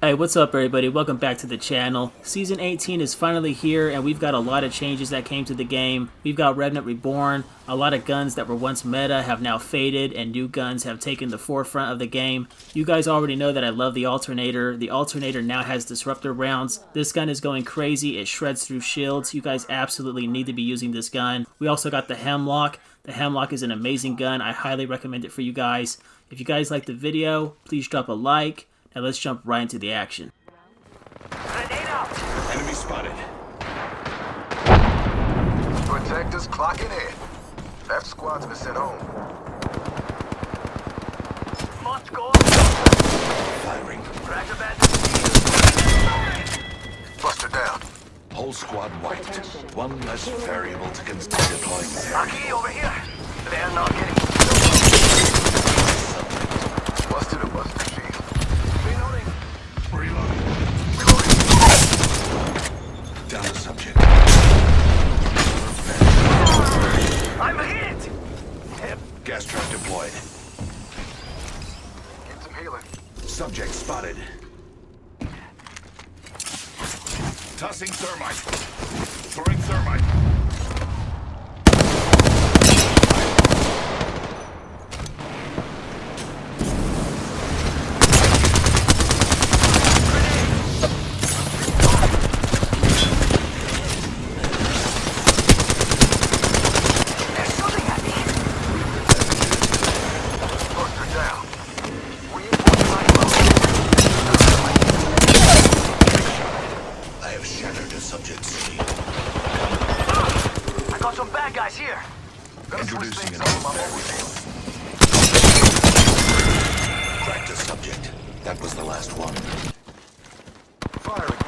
Hey, what's up everybody? Welcome back to the channel. Season 18 is finally here and we've got a lot of changes that came to the game. We've got Revenant Reborn, a lot of guns that were once meta have now faded and new guns have taken the forefront of the game. You guys already know that I love the Alternator. The Alternator now has Disruptor rounds. This gun is going crazy. It shreds through shields. You guys absolutely need to be using this gun. We also got the Hemlock. The Hemlock is an amazing gun. I highly recommend it for you guys. If you guys like the video, please drop a like. Now let's jump right into the action. Enemy spotted. Protectors clocking in. Left squad's been sent home. Must go. Firing. Crack a bad. Buster down. Whole squad wiped. One less variable to consider deploying there. Aki over here. They're not getting. Busted or busted, chief. Reloading. Reloading. Down the subject. I'm hit. Gas trap deployed. Get some healing. Subject spotted. Tossing thermite. Throwing thermite. Here. Introducing an invaluable. Cracked a subject. That was the last one. Firing.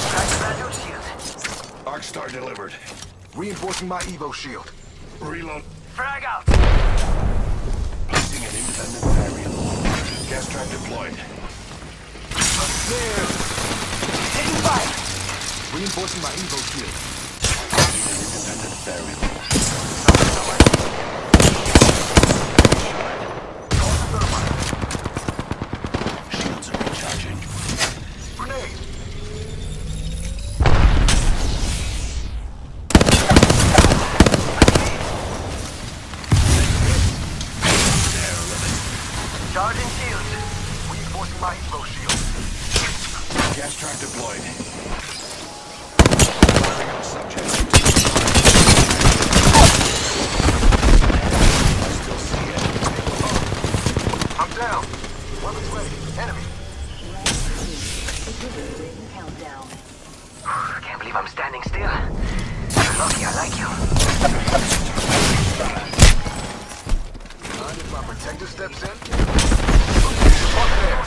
Crack the bad shield. Arc Star delivered. Reinforcing my Evo shield. Reload. Frag out. Placing an independent variable. Gas trap deployed. Upstairs. Taking fire. Reinforcing my Evo shield. Placing an independent variable. Shields are recharging. Grenade. Charging shields. Reinforcing my Evo shield. Gas trap deployed. Firing on subject. I still see it. I'm down. Weapons ready. Enemy. I can't believe I'm standing still. You're lucky I like you. Mind if my protector steps in?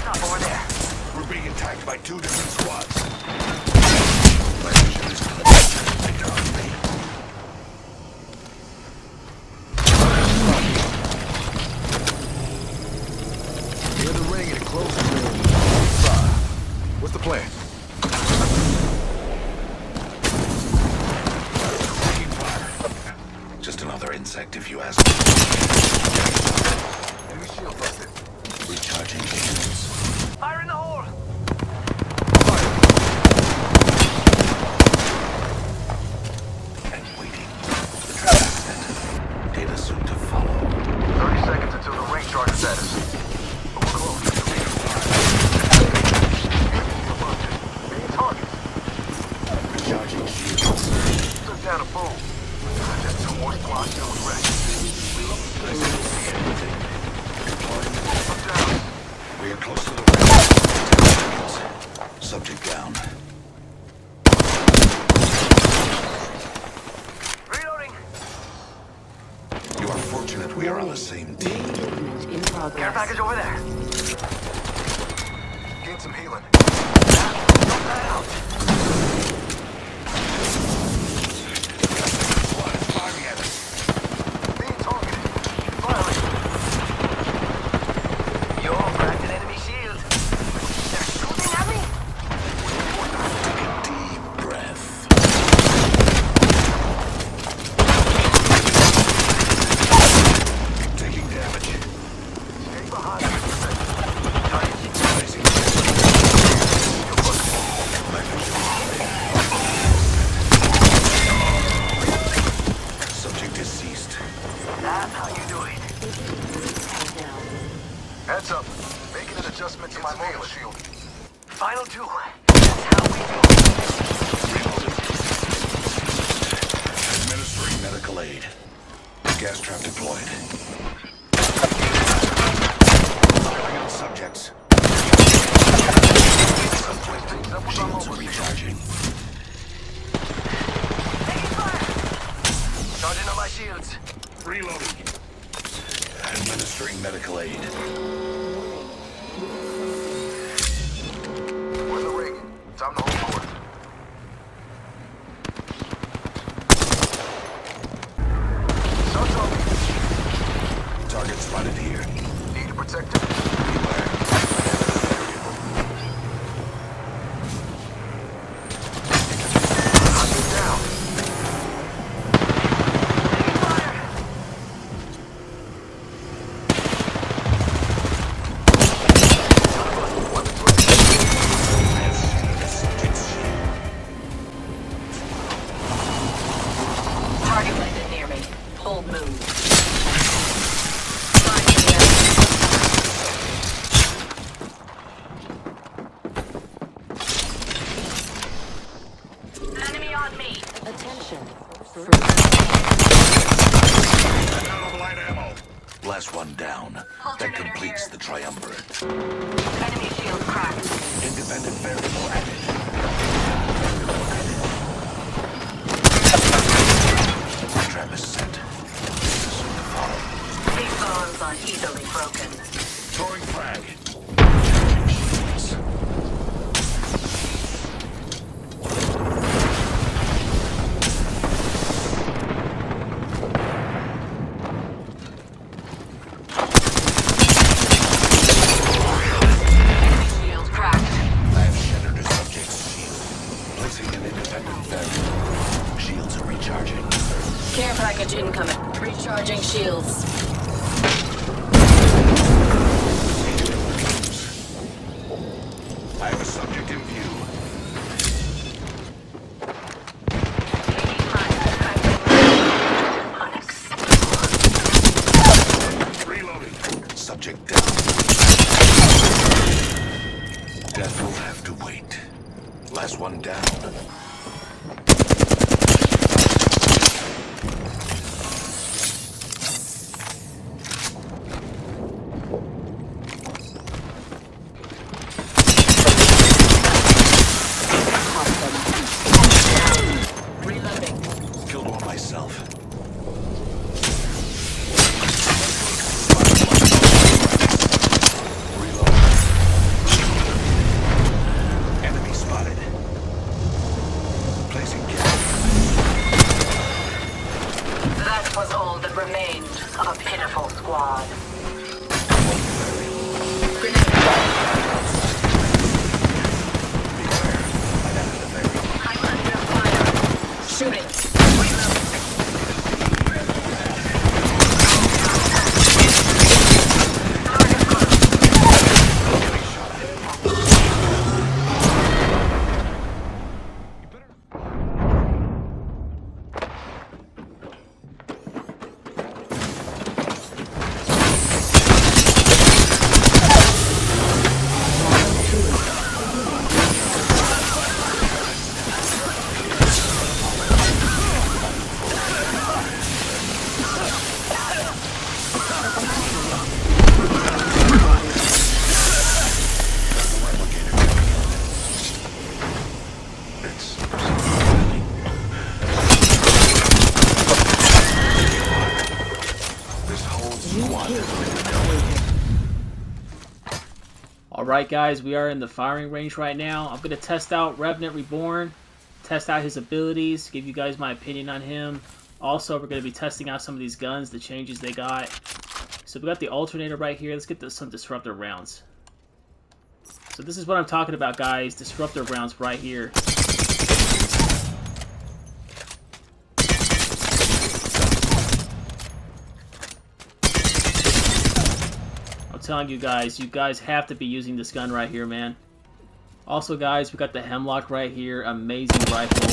Stop over there. We're being attacked by two different squads. Near the ring and close to me. What's the plan? Taking fire. Just another insect if you ask me. Enemy shield busted. Recharging shields. Fire in the hole. And waiting. The trap is set. Data soon to follow. 30 seconds until the ring charge status. But we're close. Being targeted. Recharging shields. Took down a fool. Just two more squads till we wreck. I still see everything. Deploying. I'm down. We are close to the ring. 10 seconds. Subject down. Reloading. You are fortunate we are on the same team. Care package over there. Getting some healing. Knock that out. Squad is firing at us. Being targeted. Firing. Yo, cracked an enemy shield. They're shooting at me. Take a deep breath. Taking damage. Stay behind me. Heads up. Making an adjustment to my mobile shield. Final two. That's how we do it. Administering medical aid. Gas trap deployed. Firing on subjects. Shields are recharging. Taking fire. Charging on my shields. Reloading. Administering medical aid. We're in the ring. Time to hold court. Sun's on me. Target spotted here. Need to protect him. Beware. I'm down. Taking fire. Target landed near me. Hold move. Enemy on me. Attention. Out of light ammo. Last one down. That completes the triumvirate. Enemy shield cracked. Independent variable added. Trap is set. Soon to follow. These bombs are easily broken. Throwing frag. Shield cracked. I have shattered a subject's shield. Placing an independent variable. Shields are recharging. Care package incoming. Recharging shields. I have a subject in view. Taking fire. Onyx. Reloading. Subject down. Death will have to wait. Last one down. Reloading. Killed one myself. Reload. Enemy spotted. Placing gas. That was all that remained of a pitiful squad. Grenade. I'm under fire. Shooting. Alright guys, we are in the firing range right now. I'm going to test out Revenant Reborn, test out his abilities, give you guys my opinion on him. Also, we're going to be testing out some of these guns, the changes they got. So we got the alternator right here. Let's get some disruptor rounds. So this is what I'm talking about, guys. Disruptor rounds right here. I'm telling you guys have to be using this gun right here, man. Also, guys, we got the Hemlock right here. Amazing rifle.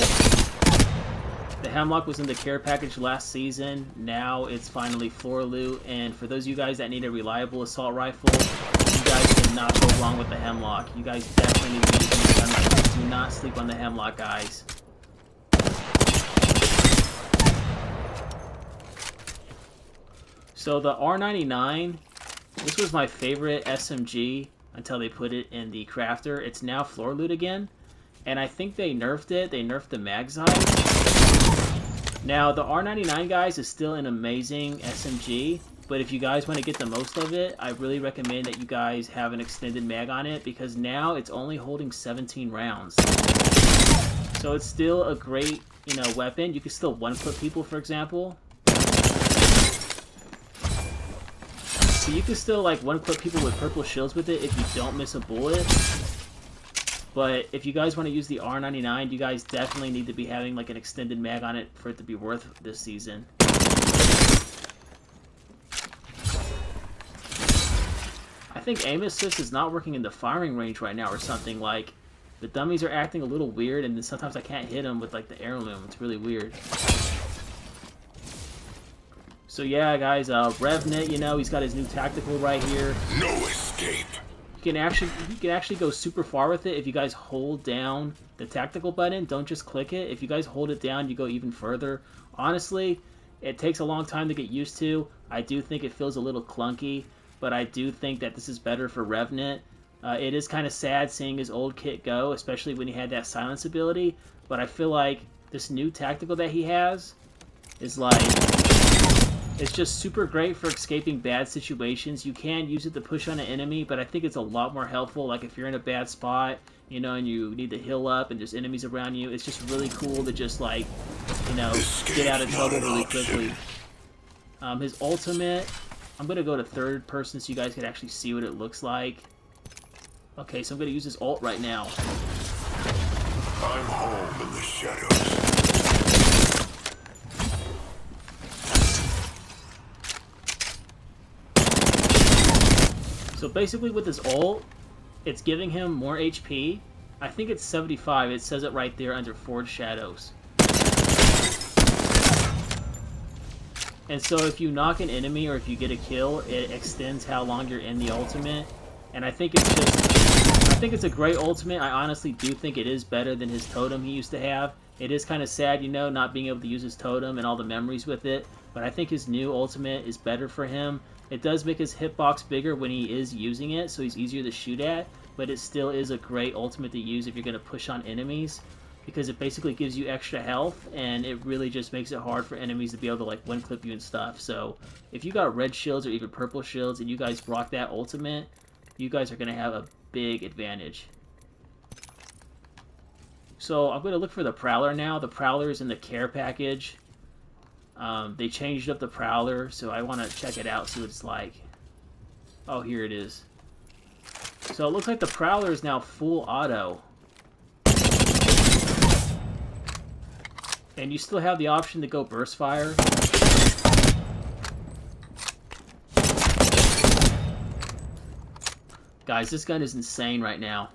The Hemlock was in the care package last season. Now it's finally floor loot. And for those of you guys that need a reliable assault rifle, you guys cannot go wrong with the Hemlock. You guys definitely need to use the gun like this. Do not sleep on the Hemlock, guys. So the R99, this was my favorite SMG until they put it in the crafter. It's now floor loot again, and I think they nerfed it. They nerfed the mag size. Now the R99, guys, is still an amazing SMG, but if you guys want to get the most of it, I really recommend that you guys have an extended mag on it, because now it's only holding 17 rounds. So it's still a great, weapon. You can still one-clip people, for example. So you can still one-clip people with purple shields with it if you don't miss a bullet. But if you guys want to use the R99, you guys definitely need to be having an extended mag on it for it to be worth this season. I think aim assist is not working in the firing range right now or something. The dummies are acting a little weird, and then sometimes I can't hit them with the heirloom. It's really weird. So yeah, guys, Revnet, he's got his new tactical right here. No escape. You can actually go super far with it if you guys hold down the tactical button. Don't just click it. If you guys hold it down, you go even further. Honestly, it takes a long time to get used to. I do think it feels a little clunky, but I do think that this is better for Revnet. It is kind of sad seeing his old kit go, especially when he had that silence ability, but I feel like this new tactical that he has is it's just super great for escaping bad situations. You can use it to push on an enemy, but I think it's a lot more helpful. If you're in a bad spot, and you need to heal up and there's enemies around you, it's just really cool to just get out of trouble really quickly. His ultimate, I'm going to go to third person so you guys can actually see what it looks like. Okay, so I'm going to use his ult right now. I'm home in the shadows. So basically with his ult, it's giving him more HP. I think it's 75. It says it right there under Forged Shadows. And so if you knock an enemy or if you get a kill, it extends how long you're in the ultimate. And I think it's a great ultimate. I honestly do think it is better than his totem he used to have. It is kind of sad, not being able to use his totem and all the memories with it. But I think his new ultimate is better for him. It does make his hitbox bigger when he is using it, so he's easier to shoot at, but it still is a great ultimate to use if you're going to push on enemies, because it basically gives you extra health, and it really just makes it hard for enemies to be able to one-clip you and stuff. So if you got red shields or even purple shields and you guys rock that ultimate, you guys are going to have a big advantage. So I'm going to look for the Prowler now. The Prowler is in the care package. They changed up the Prowler, so I want to check it out, see what it's like. Oh, here it is. So it looks like the Prowler is now full auto. And you still have the option to go burst fire. Guys, this gun is insane right now.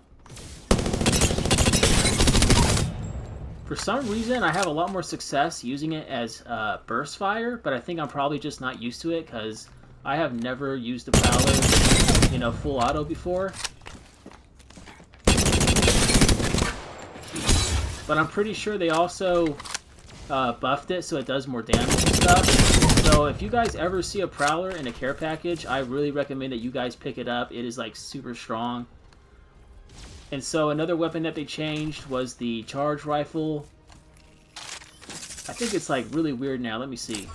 For some reason, I have a lot more success using it as burst fire, but I think I'm probably just not used to it because I have never used the Prowler, full auto before. But I'm pretty sure they also buffed it so it does more damage and stuff. So if you guys ever see a Prowler in a care package, I really recommend that you guys pick it up. It is super strong. And so another weapon that they changed was the charge rifle. I think it's really weird now. Let me see.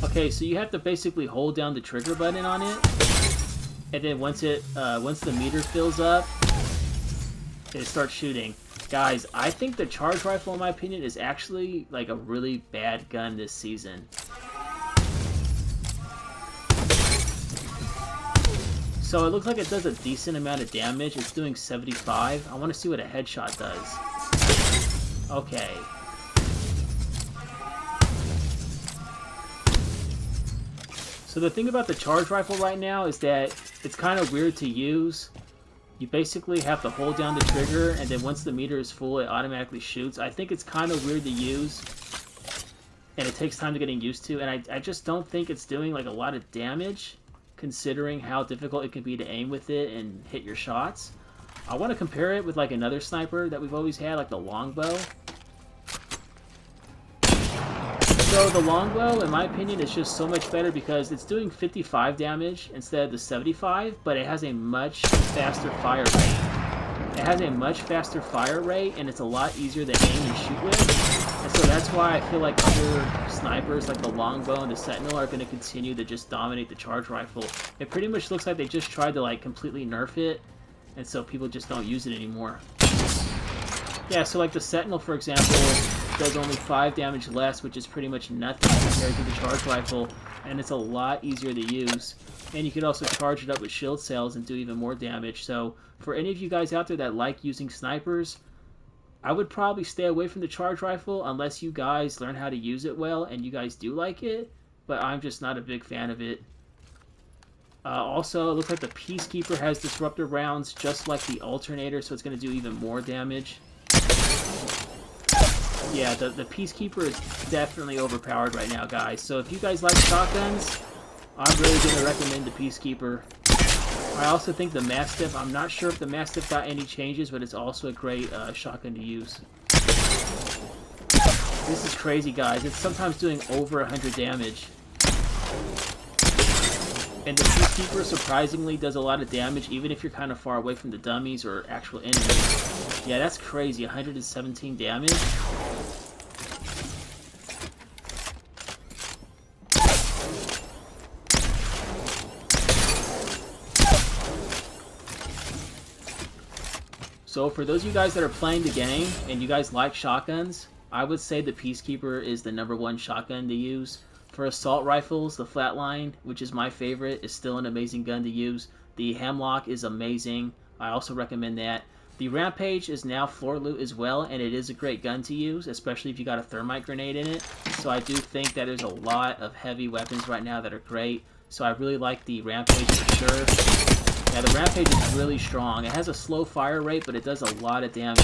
Okay, so you have to basically hold down the trigger button on it, and then once the meter fills up, it starts shooting. Guys, I think the charge rifle, in my opinion, is actually a really bad gun this season. So it looks like it does a decent amount of damage. It's doing 75. I want to see what a headshot does. Okay. So the thing about the charge rifle right now is that it's kind of weird to use. You basically have to hold down the trigger, and then once the meter is full, it automatically shoots. I think it's kind of weird to use, and it takes time to getting used to, and I just don't think it's doing like a lot of damage, considering how difficult it can be to aim with it and hit your shots. I want to compare it with like another sniper that we've always had, like the longbow. So the longbow, in my opinion, is just so much better because it's doing 55 damage instead of the 75, but it has a much faster fire rate. It has a much faster fire rate, and it's a lot easier to aim and shoot with. And so that's why I feel like other snipers like the longbow and the sentinel are going to continue to just dominate the charge rifle. It pretty much looks like they just tried to like completely nerf it, and so people just don't use it anymore. Yeah, so like the sentinel, for example, does only 5 damage less, which is pretty much nothing compared to the charge rifle, and it's a lot easier to use. And you can also charge it up with shield cells and do even more damage. So for any of you guys out there that like using snipers, I would probably stay away from the charge rifle unless you guys learn how to use it well and you guys do like it, but I'm just not a big fan of it. Also, it looks like the Peacekeeper has disruptor rounds just like the alternator, so it's going to do even more damage. Yeah, the Peacekeeper is definitely overpowered right now, guys. So if you guys like shotguns, I'm really going to recommend the Peacekeeper. I also think the Mastiff, I'm not sure if the Mastiff got any changes, but it's also a great shotgun to use. This is crazy, guys. It's sometimes doing over 100 damage. And the Peacekeeper surprisingly does a lot of damage, even if you're kind of far away from the dummies or actual enemies. Yeah, that's crazy. 117 damage. So for those of you guys that are playing the game and you guys like shotguns, I would say the Peacekeeper is the #1 shotgun to use. For assault rifles, the Flatline, which is my favorite, is still an amazing gun to use. The Hemlock is amazing. I also recommend that. The Rampage is now floor loot as well, and it is a great gun to use, especially if you got a thermite grenade in it. So I do think that there's a lot of heavy weapons right now that are great. So I really like the Rampage for sure. Yeah, the Rampage is really strong. It has a slow fire rate, but it does a lot of damage.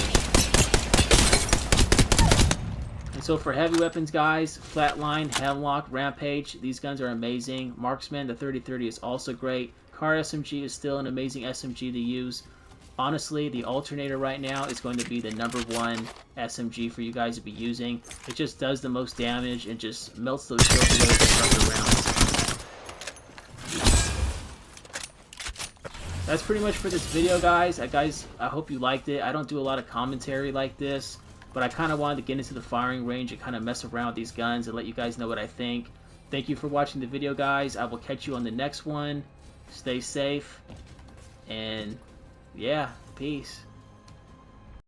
And so for heavy weapons, guys, Flatline, Hemlock, Rampage, these guns are amazing. Marksman, the 3030 is also great. Car SMG is still an amazing SMG to use. Honestly, the alternator right now is going to be the #1 SMG for you guys to be using. It just does the most damage and just melts those shields away with disruptor rounds. That's pretty much for this video, guys. I hope you liked it. I don't do a lot of commentary like this, but I kind of wanted to get into the firing range and kind of mess around with these guns and let you guys know what I think. Thank you for watching the video, guys. I will catch you on the next one. Stay safe, and yeah, peace.